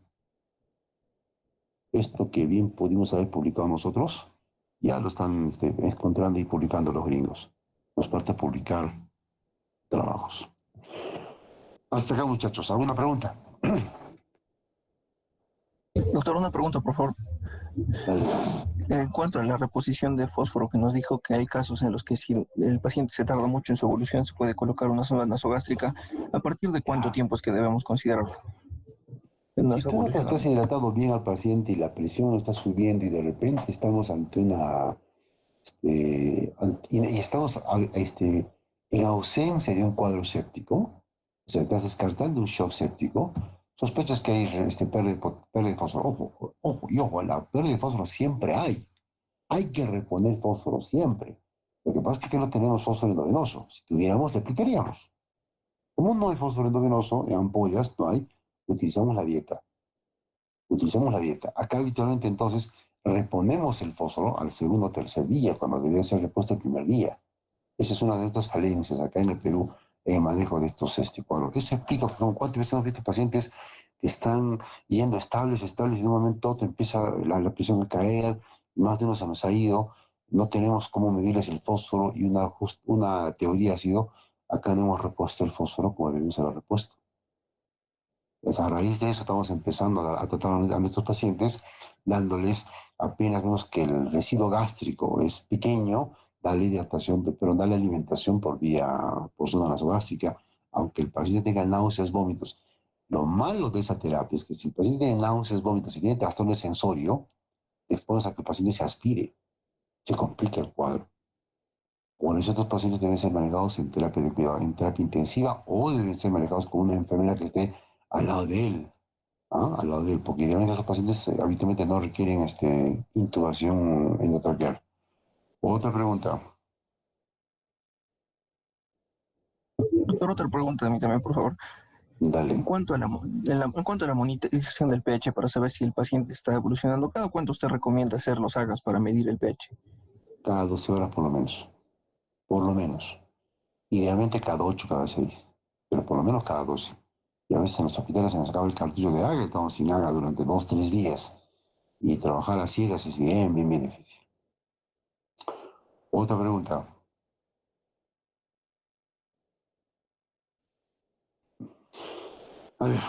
Speaker 1: Esto que bien pudimos haber publicado nosotros, ya lo están encontrando y publicando los gringos. Nos falta publicar trabajos. Hasta acá, muchachos. ¿Alguna pregunta?
Speaker 3: Doctor, una pregunta, por favor.
Speaker 1: Dale.
Speaker 3: En cuanto a la reposición de fósforo, que nos dijo que hay casos en los que si el paciente se tarda mucho en su evolución, se puede colocar una sonda nasogástrica. ¿A partir de cuánto tiempo es que debemos considerarlo?
Speaker 1: Si tú no te has hidratado bien al paciente y la presión está subiendo y de repente estamos ante una... y estamos en ausencia de un cuadro séptico, o sea, estás descartando un shock séptico, sospechas que hay pérdida de fósforo. Ojo, la pérdida de fósforo siempre hay. Hay que reponer fósforo siempre. Lo que pasa es que no tenemos fósforo endovenoso. Si tuviéramos, le aplicaríamos. Como no hay fósforo endovenoso, en ampollas no hay, utilizamos la dieta. Acá habitualmente entonces reponemos el fósforo al segundo o tercer día, cuando debería ser repuesto el primer día. Esa es una de nuestras falencias acá en el Perú en el manejo de estos cuadros. Eso explica, porque cuántas veces hemos visto pacientes que están yendo estables, y de un momento a otro empieza la presión a caer, más de uno se nos ha ido, no tenemos cómo medirles el fósforo y una teoría ha sido, acá no hemos repuesto el fósforo como debemos haber repuesto. Pues a raíz de eso estamos empezando a tratar a nuestros pacientes, dándoles, apenas vemos que el residuo gástrico es pequeño, darle hidratación, pero darle alimentación por zona nasogástrica, aunque el paciente tenga náuseas, vómitos. Lo malo de esa terapia es que si el paciente tiene náuseas, vómitos y tiene trastorno de sensorio, después a que el paciente se aspire, se complica el cuadro. Por eso estos pacientes deben ser manejados en terapia de cuidado, en terapia intensiva, o deben ser manejados con una enfermera que esté al lado de él, al lado de él, porque idealmente esos pacientes habitualmente no requieren intubación endotraqueal. Otra pregunta.
Speaker 3: Doctor, otra pregunta de mí también, por favor.
Speaker 1: Dale.
Speaker 3: En cuanto a la monitorización del pH para saber si el paciente está evolucionando, ¿cada cuánto usted recomienda hacer los AGAs para medir el pH?
Speaker 1: Cada 12 horas por lo menos. Por lo menos. Idealmente cada 8, cada 6. Pero por lo menos cada 12. Y a veces en los hospitales se nos acaba el cartucho de AGA, estamos sin AGA durante 2, 3 días. Y trabajar a ciegas es bien, bien, bien difícil. Otra pregunta. A ver,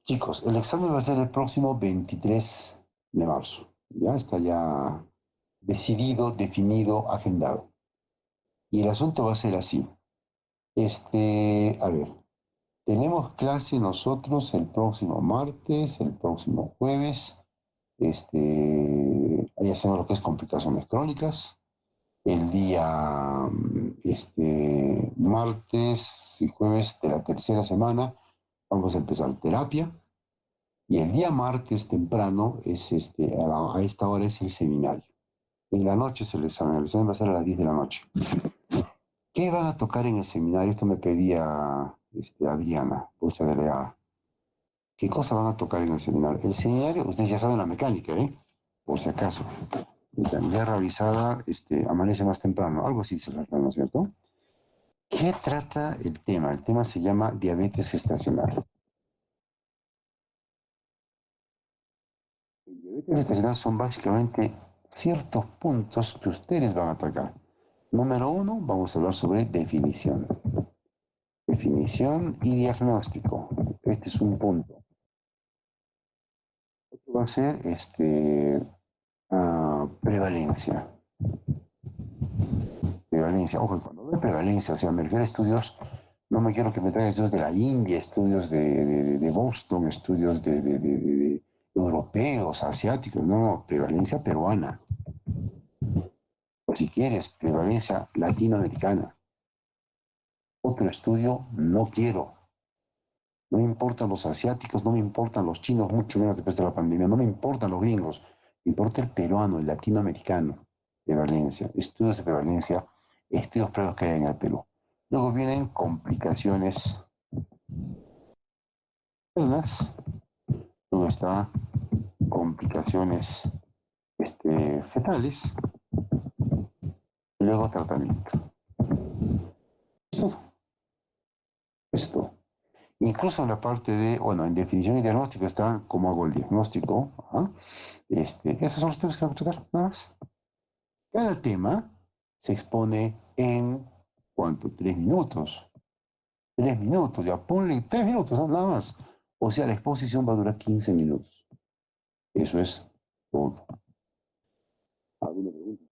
Speaker 1: chicos, el examen va a ser el próximo 23 de marzo. Ya está ya decidido, definido, agendado. Y el asunto va a ser así. A ver, tenemos clase nosotros el próximo martes, el próximo jueves. Ahí hacemos lo que es complicaciones crónicas. El día martes y jueves de la tercera semana vamos a empezar terapia. Y el día martes temprano a esta hora es el seminario. En la noche es el examen va a ser a las 10 de la noche. ¿Qué van a tocar en el seminario? Esto me pedía Adriana, vuestra delegada. ¿Qué cosa van a tocar en el seminario? El seminario, ustedes ya saben la mecánica, ¿eh? Por si acaso. Guerra avisada, amanece más temprano. Algo así dice el refrán, ¿no es cierto? ¿Qué trata el tema? El tema se llama diabetes gestacional. El diabetes gestacional son básicamente ciertos puntos que ustedes van a atacar. Número uno, vamos a hablar sobre definición. Definición y diagnóstico. Este es un punto. Otro va a ser prevalencia. Prevalencia. Ojo, cuando hablo de prevalencia, o sea, me refiero a estudios, no me quiero que me traigan estudios de la India, estudios de Boston, estudios de europeos, asiáticos, no, prevalencia peruana. O si quieres, prevalencia latinoamericana. Otro estudio no quiero. No me importan los asiáticos, no me importan los chinos, mucho menos después de la pandemia, no me importan los gringos, me importa el peruano, el latinoamericano de Valencia, estudios de prevalencia, estudios previos que hay en el Perú. Luego vienen complicaciones internas, luego está complicaciones fetales y luego tratamiento. Esto. Incluso en la parte de, bueno, en definición y diagnóstico está cómo hago el diagnóstico. ¿Ah? Esos son los temas que voy a tratar, nada más. Cada tema se expone en, ¿cuánto? 3 minutos. 3 minutos, ya ponle 3 minutos, ¿no? Nada más. O sea, la exposición va a durar 15 minutos. Eso es todo. ¿Alguna pregunta?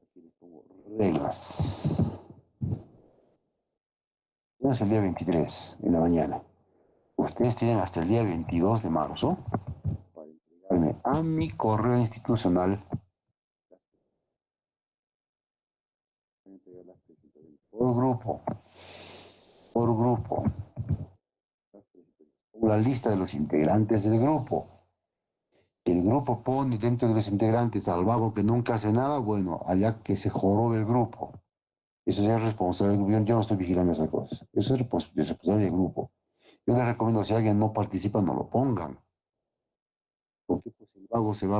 Speaker 1: Aquí les pongo reglas. Es el día 23 en la mañana. Ustedes tienen hasta el día 22 de marzo para entregarme a mi correo institucional por grupo, la lista de los integrantes del grupo. El grupo pone dentro de los integrantes al vago que nunca hace nada, bueno, allá que se jorobe el grupo. Eso ya es responsable del grupo. Yo no estoy vigilando esas cosas. Eso es responsabilidad del grupo. Yo les recomiendo, si alguien no participa, no lo pongan. Porque pues, el vago se va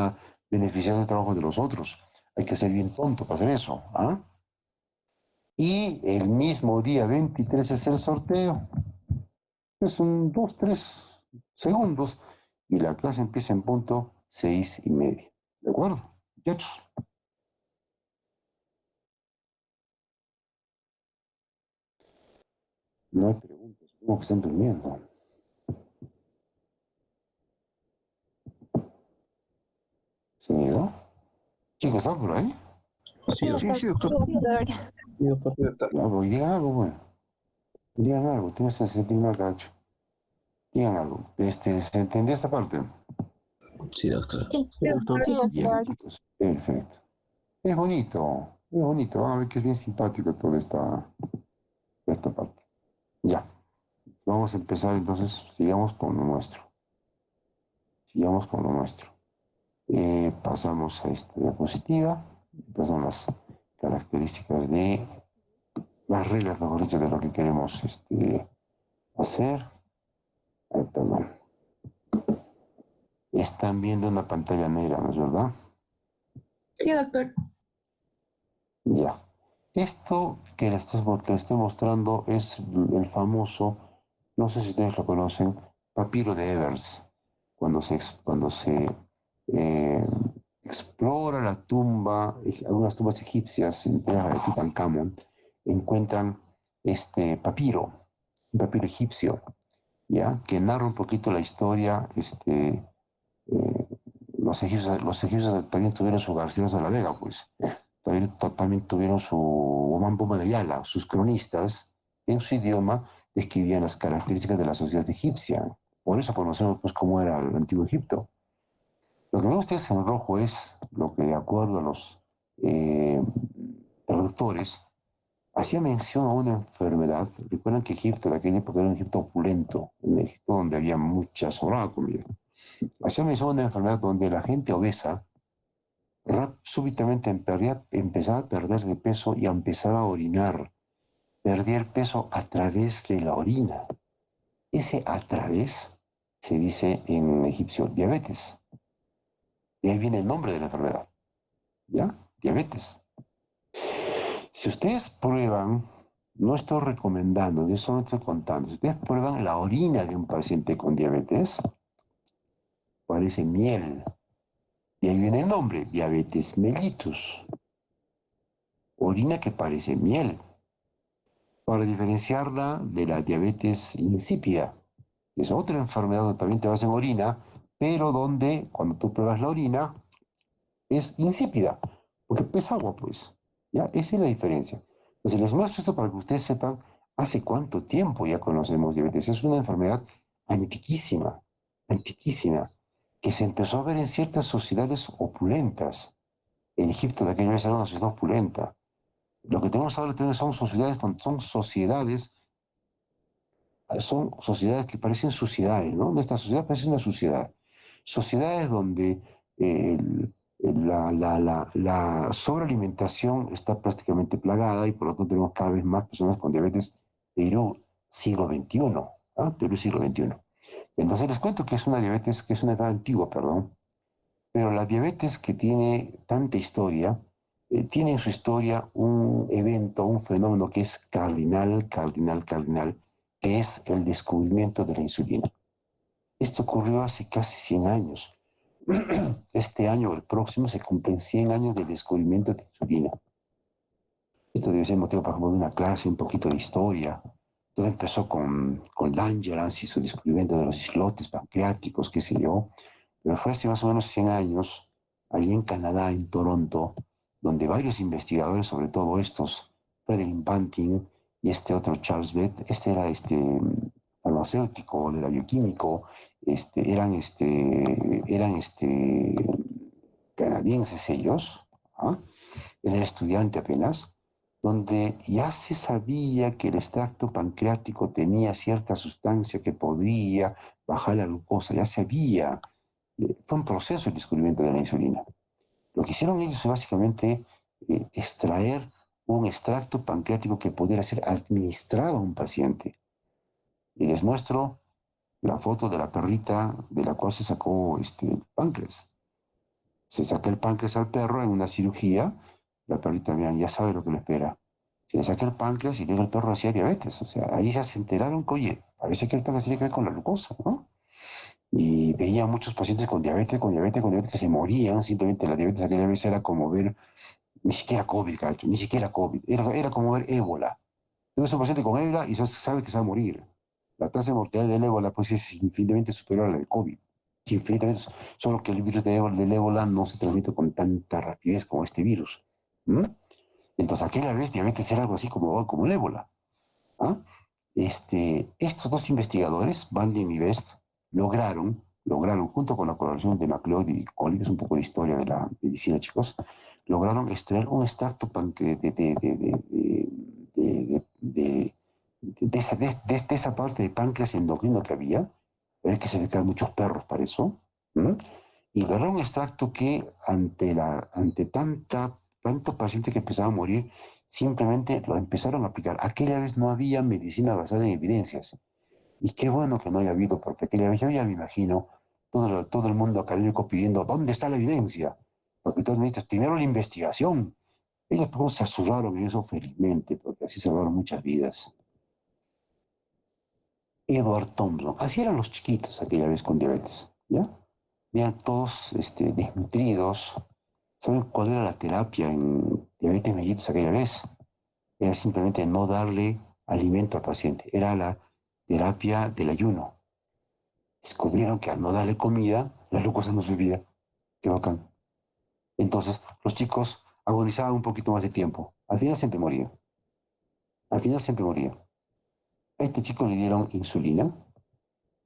Speaker 1: a beneficiar del trabajo de los otros. Hay que ser bien tonto para hacer eso. ¿Ah? Y el mismo día 23 es el sorteo. Son 2, 3 segundos y la clase empieza en punto 6:30. ¿De acuerdo, muchachos? No hay preguntas, supongo que están durmiendo. ¿Se han ido? Chicos, ¿están por ahí?
Speaker 3: Sí, doctor.
Speaker 1: Y digan algo, bueno. Digan algo, tengo ese sentir mal, caracho. Digan algo. ¿Se entendió esta parte?
Speaker 4: Sí, doctor.
Speaker 2: Sí,
Speaker 1: Bien, chicos, perfecto. Es bonito. Van a ver que es bien simpático toda esta parte. Ya. Vamos a empezar entonces, sigamos con lo nuestro. Pasamos a esta diapositiva. Estas son las características de las reglas, mejor dicho, de lo que queremos hacer. Perdón. Están viendo una pantalla negra, ¿no es verdad?
Speaker 2: sí, doctor.
Speaker 1: Ya. Esto que les estoy mostrando es el famoso, no sé si ustedes lo conocen, papiro de Evers. Cuando se explora la tumba, algunas tumbas egipcias en tierra de Tutankamón, encuentran un papiro egipcio, ¿ya? Que narra un poquito la historia. Los egipcios también tuvieron su Garcilaso de la Vega, pues. También tuvieron su Oman Poma de Yala, sus cronistas, en su idioma, describían las características de la sociedad egipcia. Por eso conocemos pues cómo era el antiguo Egipto. Lo que me gusta en rojo es lo que, de acuerdo a los traductores, hacía mención a una enfermedad. Recuerdan que Egipto de aquella época era un Egipto opulento, un Egipto donde había mucha sobrada comida. Hacía mención a una enfermedad donde la gente obesa súbitamente empezaba a perder de peso y empezaba a orinar. Perdía el peso a través de la orina. Ese a través se dice en egipcio diabetes. Y ahí viene el nombre de la enfermedad. ¿Ya? Diabetes. Si ustedes prueban, no estoy recomendando, yo solo estoy contando, si ustedes prueban la orina de un paciente con diabetes, parece miel. Y ahí viene el nombre, diabetes mellitus. Orina que parece miel. Para diferenciarla de la diabetes insípida, que es otra enfermedad donde también te vas en orina, pero donde cuando tú pruebas la orina es insípida, porque es agua, pues. ¿Ya? Esa es la diferencia. Entonces les muestro esto para que ustedes sepan hace cuánto tiempo ya conocemos diabetes. Es una enfermedad antiquísima, antiquísima, que se empezó a ver en ciertas sociedades opulentas. En Egipto de aquella vez era una sociedad opulenta. Lo que tenemos ahora son sociedades, son sociedades que parecen suciedades, ¿no? Nuestra sociedad parece una suciedad. Sociedades donde la sobrealimentación está prácticamente plagada y por lo tanto tenemos cada vez más personas con diabetes. Perú, siglo XXI. ¿Ah? Perú, siglo XXI. Entonces les cuento que es una diabetes, que es una edad antigua, perdón, pero la diabetes que tiene tanta historia, tiene en su historia un evento, un fenómeno que es cardinal, que es el descubrimiento de la insulina. Esto ocurrió hace casi 100 años. Este año o el próximo se cumplen 100 años del descubrimiento de la insulina. Esto debe ser motivo, por ejemplo, de una clase, un poquito de historia. Todo empezó con Langerhans y su descubrimiento de los islotes pancreáticos, qué sé yo. Pero fue hace más o menos 100 años, allí en Canadá, en Toronto, donde varios investigadores, sobre todo estos, Frederick Banting y este otro Charles Bett, este era farmacéutico, era bioquímico, eran canadienses ellos, ¿ah? Él era estudiante apenas, donde ya se sabía que el extracto pancreático tenía cierta sustancia que podría bajar la glucosa, ya se había, fue un proceso el descubrimiento de la insulina. Lo que hicieron ellos fue básicamente extraer un extracto pancreático que pudiera ser administrado a un paciente. Y les muestro la foto de la perrita de la cual se sacó el páncreas. Se saca el páncreas al perro en una cirugía, la perrita, vean, ya sabe lo que le espera. Se le saca el páncreas y luego el perro hacía diabetes. O sea, ahí ya se enteraron que, oye, parece que el páncreas tiene que ver con la glucosa, ¿no? Y veía muchos pacientes con diabetes que se morían. Simplemente la diabetes aquella vez era como ver, ni siquiera COVID, cacho, ni siquiera COVID. Era como ver ébola. Tienes un paciente con ébola y sabe que se va a morir. La tasa de mortalidad del ébola pues es infinitamente superior a la de COVID. Infinitamente, solo que el virus del ébola no se transmite con tanta rapidez como este virus. ¿Mm? Entonces aquella vez diabetes era algo así como el ébola. ¿Ah? Estos dos investigadores, Banding y Best, lograron, junto con la colaboración de MacLeod y Collins, es un poco de historia de la medicina, chicos, lograron extraer un extracto de esa parte de páncreas endocrino que había. Es que se le quedan muchos perros para eso. ¿M? Y lograron un extracto que ante tanto paciente que empezaba a morir, simplemente lo empezaron a aplicar. Aquella vez no había medicina basada en evidencias. Y qué bueno que no haya habido, porque aquella vez yo ya me imagino todo el mundo académico pidiendo, ¿dónde está la evidencia? Porque todos me dicen, primero la investigación. Ellos pues, se asustaron en eso felizmente, porque así salvaron muchas vidas. Edward Thompson, así eran los chiquitos aquella vez con diabetes, ¿ya? Vean todos desnutridos. ¿Saben cuál era la terapia en diabetes mellitus aquella vez? Era simplemente no darle alimento al paciente. Era la terapia del ayuno. Descubrieron que al no darle comida, la glucosa no subía. Qué bacán. Entonces, los chicos agonizaban un poquito más de tiempo. Al final siempre morían. Al final siempre morían. A este chico le dieron insulina,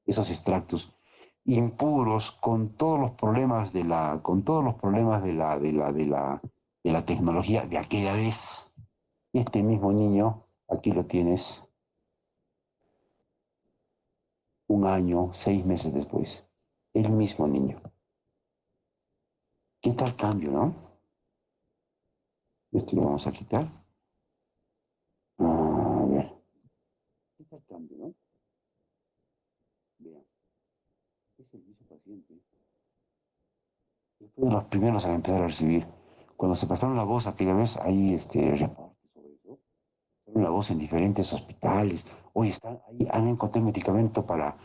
Speaker 1: esos extractos impuros, con todos los problemas de la tecnología de aquella vez. Este mismo niño, aquí lo tienes, 1 año, 6 meses después. El mismo niño. ¿Qué tal cambio, no? Este lo vamos a quitar. A ver. Aquí está el cambio, ¿no? Vean. Es el mismo paciente. Fue de los primeros a empezar a recibir. Cuando se pasaron la voz aquella vez, hay reportes sobre eso. Pasaron la voz en diferentes hospitales. Hoy están ahí, han encontrado medicamento para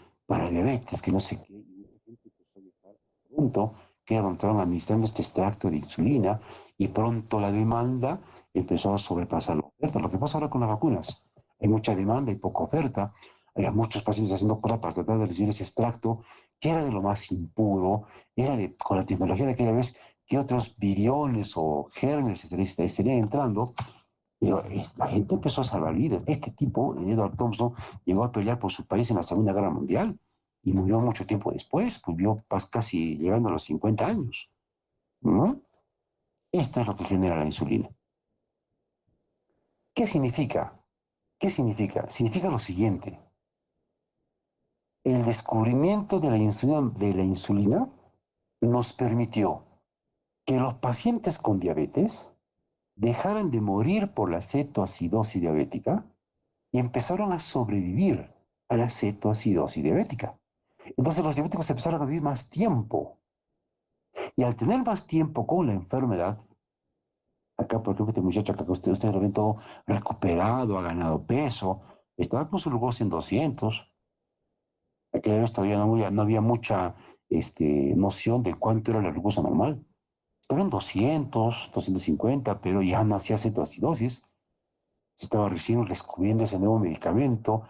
Speaker 1: diabetes, que no sé qué. Y mucha gente empezó a viajar pronto, que era donde estaban administrando este extracto de insulina, y pronto la demanda empezó a sobrepasar la oferta. Lo que pasa ahora con las vacunas. Hay mucha demanda y poca oferta. Había muchos pacientes haciendo cola para tratar de recibir ese extracto, que era de lo más impuro, era de, con la tecnología de aquella vez, que otros viriones o gérmenes estarían entrando, pero la gente empezó a salvar vidas. Este tipo, Edward Thompson, llegó a pelear por su país en la Segunda Guerra Mundial y murió mucho tiempo después, murió casi llegando a los 50 años. ¿No? Esto es lo que genera la insulina. ¿Qué significa? ¿Qué significa? Significa lo siguiente. El descubrimiento de la insulina nos permitió que los pacientes con diabetes dejaran de morir por la cetoacidosis diabética y empezaron a sobrevivir a la cetoacidosis diabética. Entonces los diabéticos empezaron a vivir más tiempo. Y al tener más tiempo con la enfermedad, acá por ejemplo este muchacho acá que ustedes lo ven todo recuperado, ha ganado peso, estaba con su glucosa en 200. Aquella vez todavía no había mucha noción de cuánto era la glucosa normal. Estaba en 200, 250, pero ya no hacía cetoacidosis. Se estaba recién descubriendo ese nuevo medicamento,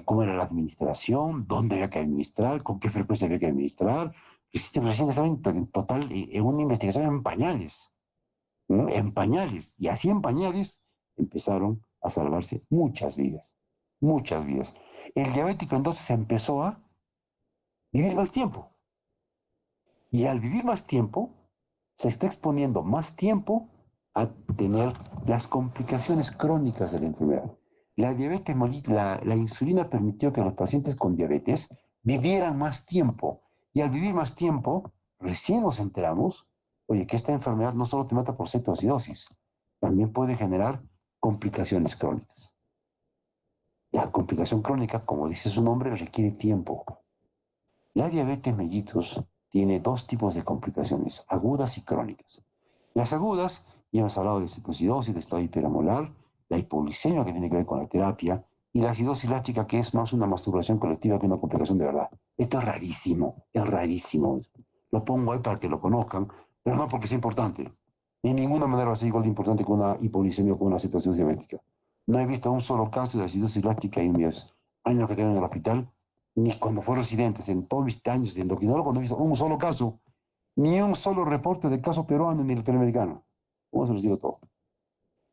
Speaker 1: cómo era la administración, dónde había que administrar, con qué frecuencia había que administrar. Recién estaba en total, en una investigación en pañales, ¿no? En pañales. Y así en pañales empezaron a salvarse muchas vidas, muchas vidas. El diabético entonces empezó a vivir más tiempo. Y al vivir más tiempo, se está exponiendo más tiempo a tener las complicaciones crónicas de la enfermedad. La diabetes, la insulina permitió que los pacientes con diabetes vivieran más tiempo. Y al vivir más tiempo, recién nos enteramos, oye, que esta enfermedad no solo te mata por cetoacidosis, también puede generar complicaciones crónicas. La complicación crónica, como dice su nombre, requiere tiempo. La diabetes mellitus tiene dos tipos de complicaciones, agudas y crónicas. Las agudas, ya hemos hablado de cetoacidosis, de estado hiperamolar, la hipoglicemia que tiene que ver con la terapia, y la acidosis láctica que es más una masturbación colectiva que una complicación de verdad. Esto es rarísimo, es rarísimo. Lo pongo ahí para que lo conozcan, pero no porque sea importante. De ninguna manera va a ser igual de importante que una hipoglicemia o con una situación diabética. No he visto un solo caso de acidosis láctica en mis años que tengo en el hospital, ni cuando fui residente, en todos mis años de endocrinólogo, no he visto un solo caso, ni un solo reporte de caso peruano ni latinoamericano. ¿Cómo se los digo todo?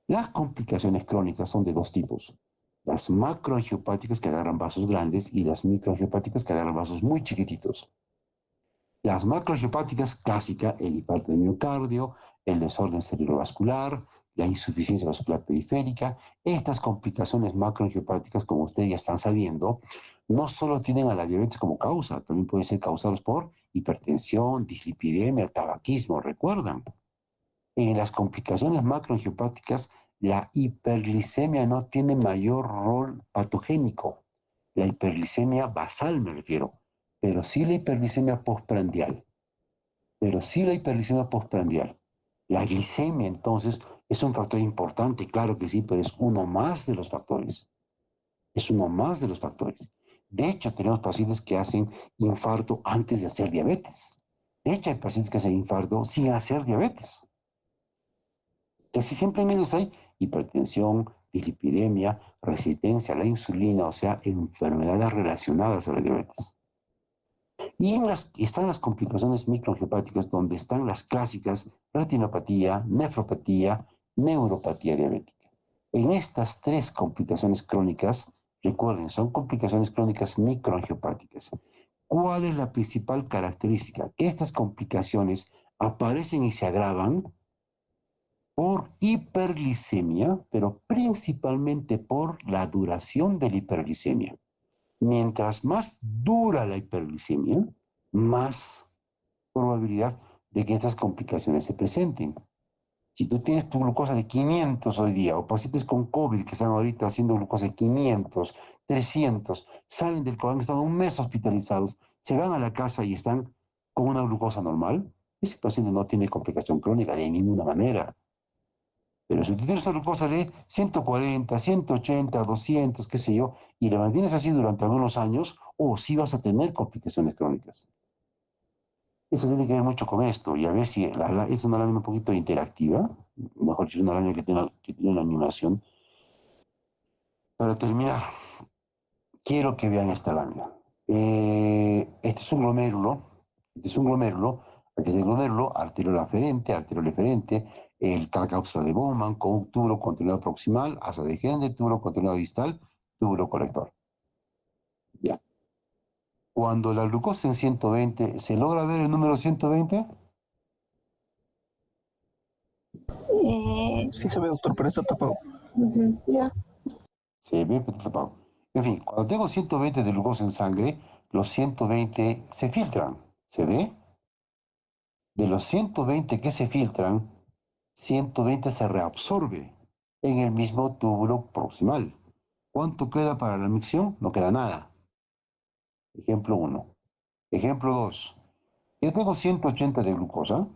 Speaker 1: Las complicaciones crónicas son de dos tipos. Las macroangiopáticas que agarran vasos grandes y las microangiopáticas que agarran vasos muy chiquititos. Las macroangiopáticas clásica, el infarto de miocardio, el desorden cerebrovascular, la insuficiencia vascular periférica, estas complicaciones macroangiopáticas, como ustedes ya están sabiendo, no solo tienen a la diabetes como causa, también pueden ser causados por hipertensión, dislipidemia, tabaquismo, ¿recuerdan? En las complicaciones macroangiopáticas, la hiperglicemia no tiene mayor rol patogénico. La hiperglicemia basal me refiero, pero sí la hiperglicemia postprandial. Pero sí la hiperglicemia postprandial. La glicemia, entonces, es un factor importante, claro que sí, pero es uno más de los factores. Es uno más de los factores. De hecho, tenemos pacientes que hacen infarto antes de hacer diabetes. De hecho, hay pacientes que hacen infarto sin hacer diabetes. Casi siempre en ellos hay hipertensión, dislipidemia, resistencia a la insulina, o sea, enfermedades relacionadas a la diabetes. Y están las complicaciones microangiopáticas, donde están las clásicas retinopatía, nefropatía, neuropatía diabética. En estas tres complicaciones crónicas, recuerden, son complicaciones crónicas microangiopáticas. ¿Cuál es la principal característica? Que estas complicaciones aparecen y se agravan por hiperglicemia, pero principalmente por la duración de la hiperglicemia. Mientras más dura la hiperglicemia, más probabilidad de que estas complicaciones se presenten. Si tú tienes tu glucosa de 500 hoy día, o pacientes con COVID que están ahorita haciendo glucosa de 500, 300, salen del COVID, han estado un mes hospitalizados, se van a la casa y están con una glucosa normal, ese paciente no tiene complicación crónica de ninguna manera. Pero si tú tienes una glucosa de 140, 180, 200, qué sé yo, y la mantienes así durante algunos años, o sí vas a tener complicaciones crónicas. Eso tiene que ver mucho con esto, y a ver si es una lámina un poquito interactiva, mejor dicho, una lámina que tiene una animación. Para terminar, quiero que vean esta lámina. Este es un glomérulo, aquí es el glomérulo arteriolo-eferente, la cápsula de Bowman con un túbulo contenedor proximal, asa de Henle, túbulo contenedor distal, túbulo colector. Ya. Cuando la glucosa en 120, ¿se logra ver el número 120?
Speaker 3: Sí se ve, doctor, pero está tapado.
Speaker 2: Ya.
Speaker 1: Se ve, pero tapado. En fin, cuando tengo 120 de glucosa en sangre, los 120 se filtran. ¿Se ve? De los 120 que se filtran, 120 se reabsorbe en el mismo túbulo proximal. ¿Cuánto queda para la micción? No queda nada. Ejemplo 1. Ejemplo 2. Yo tengo 180 de glucosa.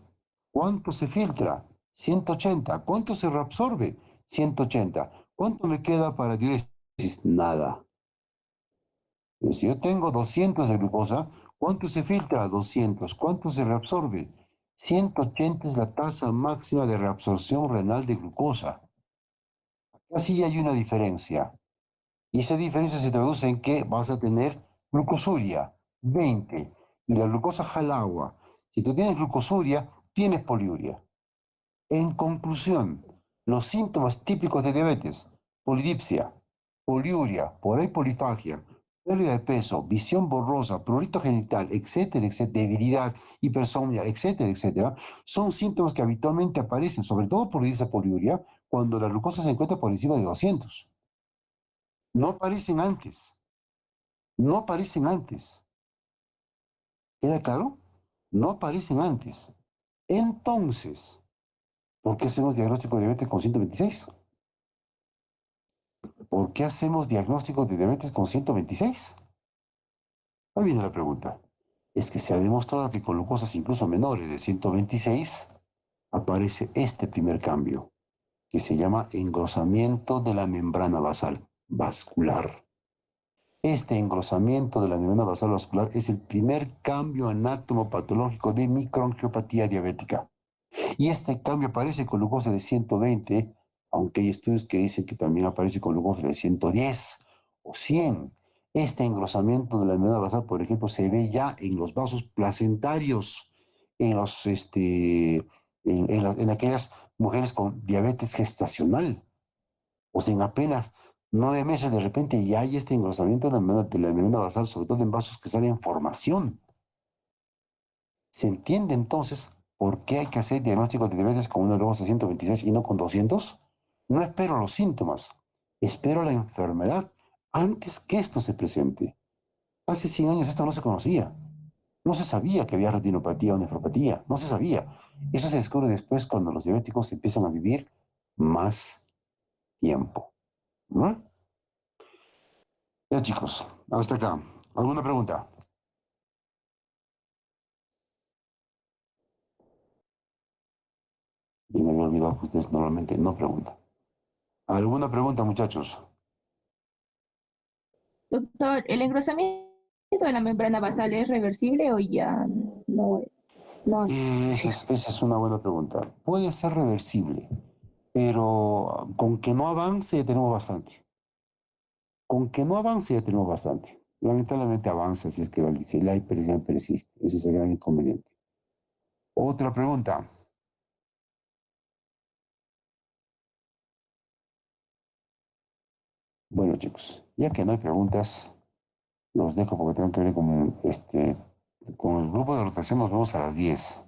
Speaker 1: ¿Cuánto se filtra? 180. ¿Cuánto se reabsorbe? 180. ¿Cuánto me queda para diuresis? Nada. Pero si yo tengo 200 de glucosa, ¿cuánto se filtra? 200. ¿Cuánto se reabsorbe? 180 es la tasa máxima de reabsorción renal de glucosa. Así hay una diferencia. Y esa diferencia se traduce en que vas a tener glucosuria, 20. Y la glucosa jala agua. Si tú tienes glucosuria, tienes poliuria. En conclusión, los síntomas típicos de diabetes: polidipsia, poliuria, por ahí polifagia, pérdida de peso, visión borrosa, prurito genital, etcétera, etcétera, debilidad, hipersomnia, etcétera, etcétera, son síntomas que habitualmente aparecen, sobre todo polidipsia, poliuria, cuando la glucosa se encuentra por encima de 200. No aparecen antes, no aparecen antes. ¿Queda claro? No aparecen antes. Entonces, ¿por qué hacemos diagnóstico de diabetes con 126? ¿Por qué hacemos diagnóstico de diabetes con 126? Ahí viene la pregunta. Es que se ha demostrado que con glucosas incluso menores de 126 aparece este primer cambio, que se llama engrosamiento de la membrana basal vascular. Este engrosamiento de la membrana basal vascular es el primer cambio anatomopatológico de microangiopatía diabética. Y este cambio aparece con glucosa de 120, aunque hay estudios que dicen que también aparece con glucosa de 110 o 100. Este engrosamiento de la membrana basal, por ejemplo, se ve ya en los vasos placentarios, en aquellas mujeres con diabetes gestacional. O sea, en apenas 9 meses de repente ya hay este engrosamiento de la membrana basal, sobre todo en vasos que salen en formación. ¿Se entiende entonces por qué hay que hacer diagnóstico de diabetes con una glucosa de 126 y no con 200? No espero los síntomas, espero la enfermedad antes que esto se presente. Hace 100 años esto no se conocía. No se sabía que había retinopatía o nefropatía, no se sabía. Eso se descubre después cuando los diabéticos empiezan a vivir más tiempo. ¿No? Ya chicos, hasta acá. ¿Alguna pregunta? Y me había olvidado que ustedes normalmente no preguntan. ¿Alguna pregunta, muchachos?
Speaker 2: Doctor, ¿el engrosamiento de la membrana basal es reversible o ya no? No.
Speaker 1: Esa es una buena pregunta. Puede ser reversible, pero con que no avance ya tenemos bastante. Con que no avance ya tenemos bastante. Lamentablemente avanza si la hipertensión persiste. Ese es el gran inconveniente. Otra pregunta. Bueno, chicos, ya que no hay preguntas, los dejo porque tengo que ver con el grupo de rotación. Nos vemos a las 10.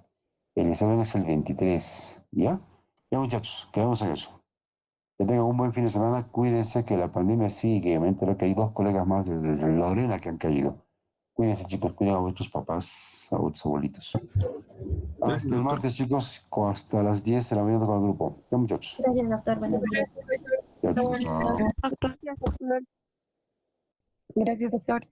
Speaker 1: El examen es el 23. ¿Ya? Ya, muchachos, quedamos en eso. Que tengan un buen fin de semana. Cuídense que la pandemia sigue. Me enteré que hay 2 colegas más de Lorena que han caído. Cuídense, chicos, cuiden a vuestros papás, a vuestros abuelitos.
Speaker 3: Gracias,
Speaker 1: Hasta el
Speaker 3: doctor.
Speaker 1: martes, chicos, hasta las 10 de la mañana con el grupo. Ya, muchachos.
Speaker 5: Gracias, doctor. Buenos días.
Speaker 1: Ya, chicos, chao.
Speaker 6: Gracias, doctor. Gracias, doctor.